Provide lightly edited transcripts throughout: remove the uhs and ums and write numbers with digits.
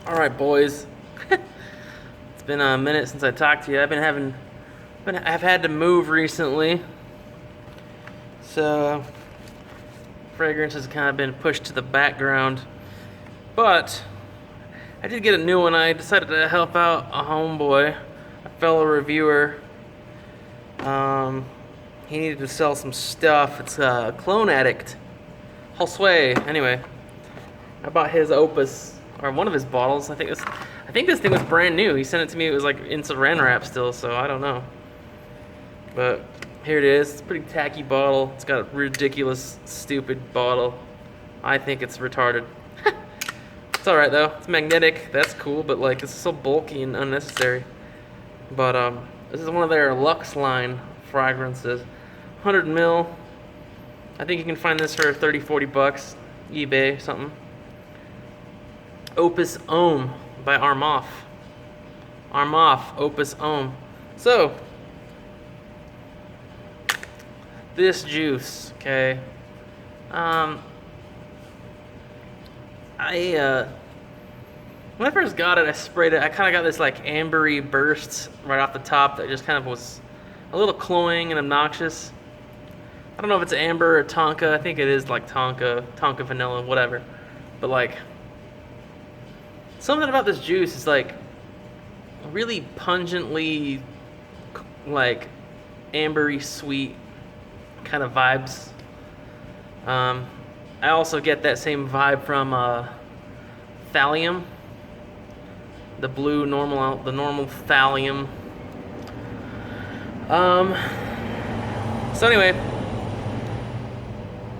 Alright, boys. It's been a minute since I talked to you. I've had to move recently. So, fragrance has kind of been pushed to the background. But, I did get a new one. I decided to help out a homeboy, a fellow reviewer. He needed to sell some stuff. It's a Clone Addict. Josue. Anyway, I bought his Opus, or one of his bottles. I think this thing was brand new. He sent it to me. It was like in saran wrap still, so I don't know. But here it is. It's a pretty tacky bottle. It's got a ridiculous, stupid bottle. I think it's retarded. It's alright though. It's magnetic. That's cool, but like it's so bulky and unnecessary. But this is one of their Luxe line fragrances. 100 mil. I think you can find this for 30, 40 bucks. eBay, something. Opus Homme by Armaf. Armaf, Opus Homme. So, this juice, okay. When I first got it, I sprayed it. I kind of got this like ambery burst right off the top that just kind of was a little cloying and obnoxious. I don't know if it's amber or Tonka. I think it is like Tonka vanilla, whatever. But like, something about this juice is like really pungently like ambery sweet kind of vibes. I also get that same vibe from thallium, the normal thallium. So anyway,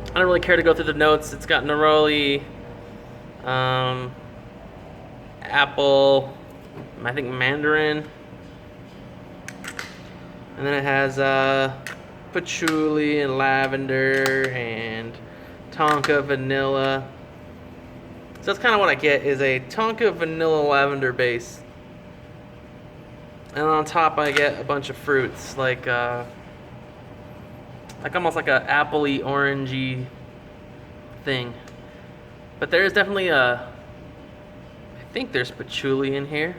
I don't really care to go through the notes. It's got neroli, apple, I think mandarin, and then it has patchouli and lavender and Tonka vanilla. So that's kind of what I get, is a Tonka vanilla lavender base, and on top I get a bunch of fruits like almost like a appley orangey thing. But there is definitely I think there's patchouli in here.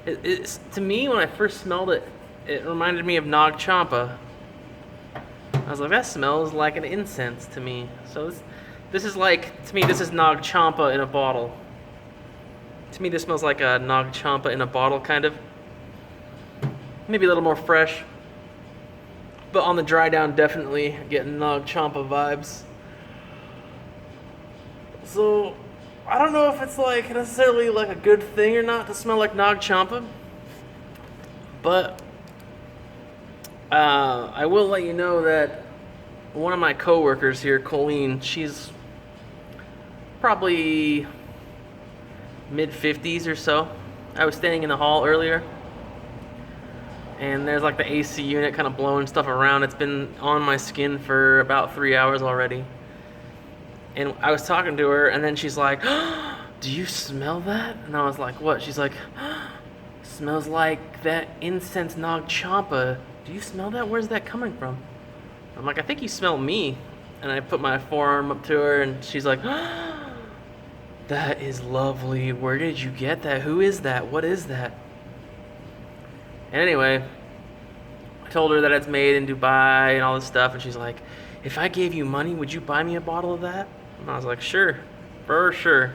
It's, to me, when I first smelled it, it reminded me of Nag Champa. I was like, that smells like an incense to me. So this is like, to me, this is Nag Champa in a bottle. To me, this smells like a Nag Champa in a bottle, kind of. Maybe a little more fresh. But on the dry down, definitely getting Nag Champa vibes. So, I don't know if it's like necessarily like a good thing or not to smell like Nag Champa. But I will let you know that one of my coworkers here, Colleen, she's probably mid-50s or so. I was standing in the hall earlier, and there's like the AC unit kind of blowing stuff around. It's been on my skin for about 3 hours already. And I was talking to her, and then she's like, oh, do you smell that? And I was like, what? She's like, oh, smells like that incense Nag Champa. Do you smell that? Where's that coming from? I'm like, I think you smell me. And I put my forearm up to her, and she's like, oh, that is lovely. Where did you get that? Who is that? What is that? And anyway, I told her that it's made in Dubai and all this stuff, and she's like, if I gave you money, would you buy me a bottle of that? And I was like, sure, for sure.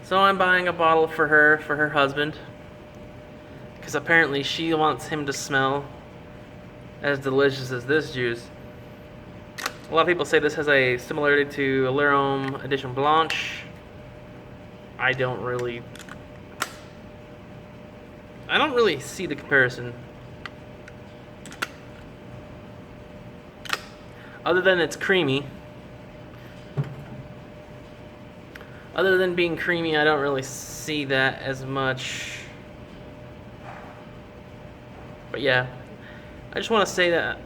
So I'm buying a bottle for her husband, because apparently she wants him to smell as delicious as this juice. A lot of people say this has a similarity to L'Homme Edition Blanche. I don't really see the comparison. Other than it's creamy. Other than being creamy, I don't really see that as much. But yeah, I just want to say that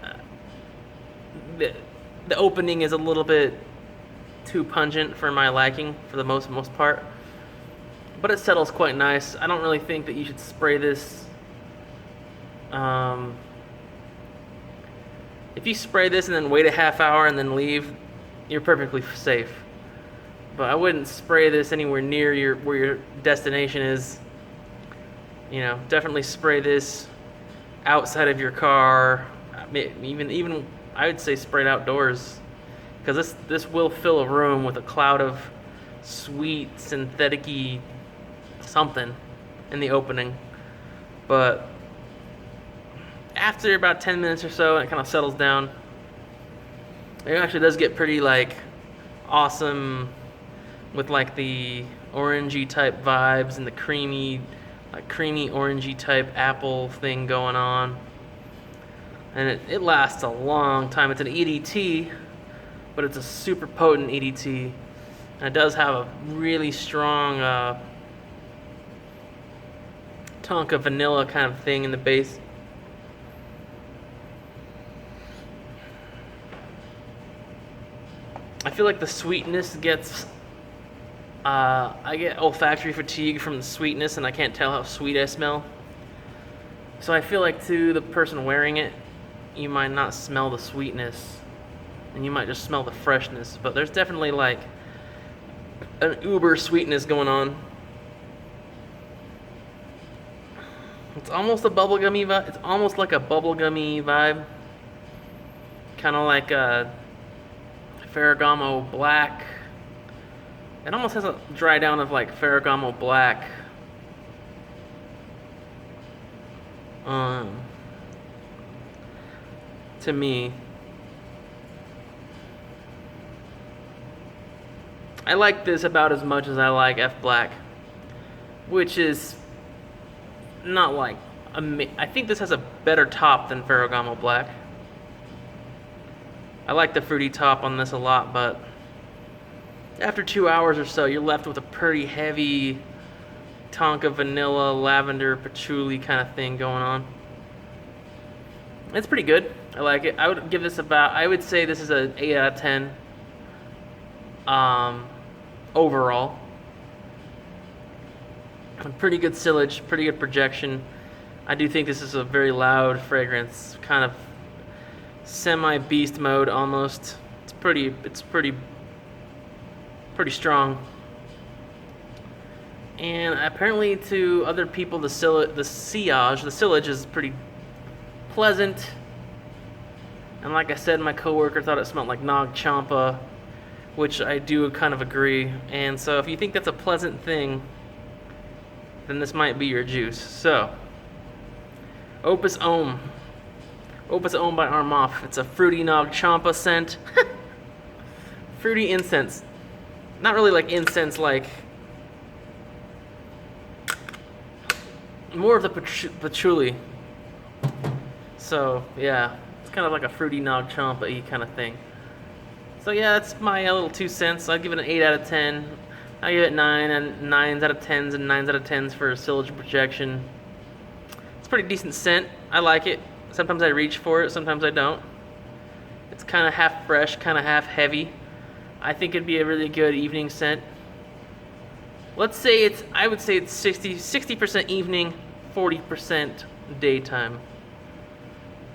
the opening is a little bit too pungent for my liking, for the most part. But it settles quite nice. I don't really think that you should spray this. If you spray this and then wait a half hour and then leave, you're perfectly safe. but I wouldn't spray this anywhere near where your destination is. You know, definitely spray this outside of your car. Even I would say spray it outdoors, because this will fill a room with a cloud of sweet synthetic-y something in the opening. But after about 10 minutes or so, and it kind of settles down, it actually does get pretty like awesome with like the orangey type vibes and the creamy orangey type apple thing going on. And it lasts a long time. It's an EDT, but it's a super potent EDT. And it does have a really strong Tonka vanilla kind of thing in the base. I feel like the sweetness gets, I get olfactory fatigue from the sweetness, and I can't tell how sweet I smell. So I feel like to the person wearing it, you might not smell the sweetness, and you might just smell the freshness. But there's definitely like an uber sweetness going on. It's almost a bubblegummy vibe. It's almost like a bubblegummy vibe, kind of like a Ferragamo black. It almost has a dry down of like Ferragamo black. To me, I like this about as much as I like F Black, which is not like I think this has a better top than Ferragamo black. I like the fruity top on this a lot, but after 2 hours or so, you're left with a pretty heavy Tonka vanilla, lavender, patchouli kind of thing going on. It's pretty good. I like it. I would give this I would say this is an 8 out of 10 overall. Pretty good sillage, pretty good projection. I do think this is a very loud fragrance, kind of semi-beast mode almost. It's pretty strong. And apparently to other people the sillage is pretty pleasant. And like I said, my coworker thought it smelled like Nag Champa, which I do kind of agree. And so if you think that's a pleasant thing, then this might be your juice. So, Opus Homme. Opus Homme by Armaf. It's a fruity Nag Champa scent. Fruity incense. Not really like incense, like more of the patchouli. So yeah, it's kind of like a fruity Nag Champa-y kind of thing. So yeah, that's my little 2 cents. I'd give it an 8 out of 10. I give it 9 and 9s out of 10s and 9s out of 10s for sillage projection. It's a pretty decent scent. I like it. Sometimes I reach for it, sometimes I don't. It's kind of half fresh, kind of half heavy. I think it'd be a really good evening scent. Let's say I would say it's 60% evening, 40% daytime.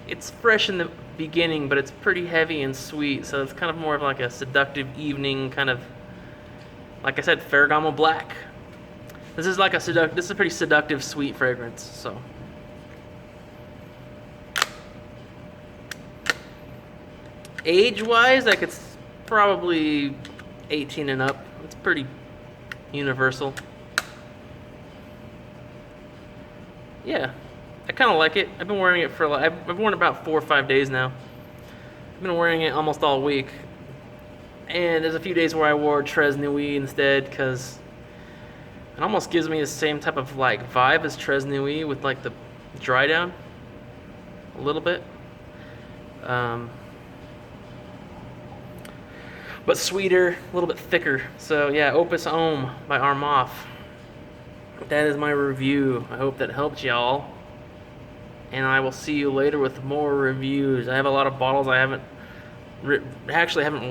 It's fresh in the beginning, but it's pretty heavy and sweet, so it's kind of more of like a seductive evening kind of, like I said, Ferragamo black. This is like this is a pretty seductive sweet fragrance, so. Age-wise, like it's probably 18 and up. It's pretty universal. Yeah, I kind of like it. I've been wearing it for I've worn it about 4 or 5 days now. I've been wearing it almost all week. And there's a few days where I wore Tres Nuit instead, because it almost gives me the same type of like vibe as Tres Nuit with like the dry down a little bit. But sweeter, a little bit thicker. So yeah, Opus Homme by Armaf. That is my review. I hope that helped y'all. And I will see you later with more reviews. I have a lot of bottles I haven't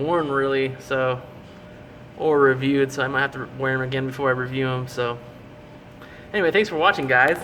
worn really, so, or reviewed, so I might have to wear them again before I review them. So anyway, thanks for watching, guys.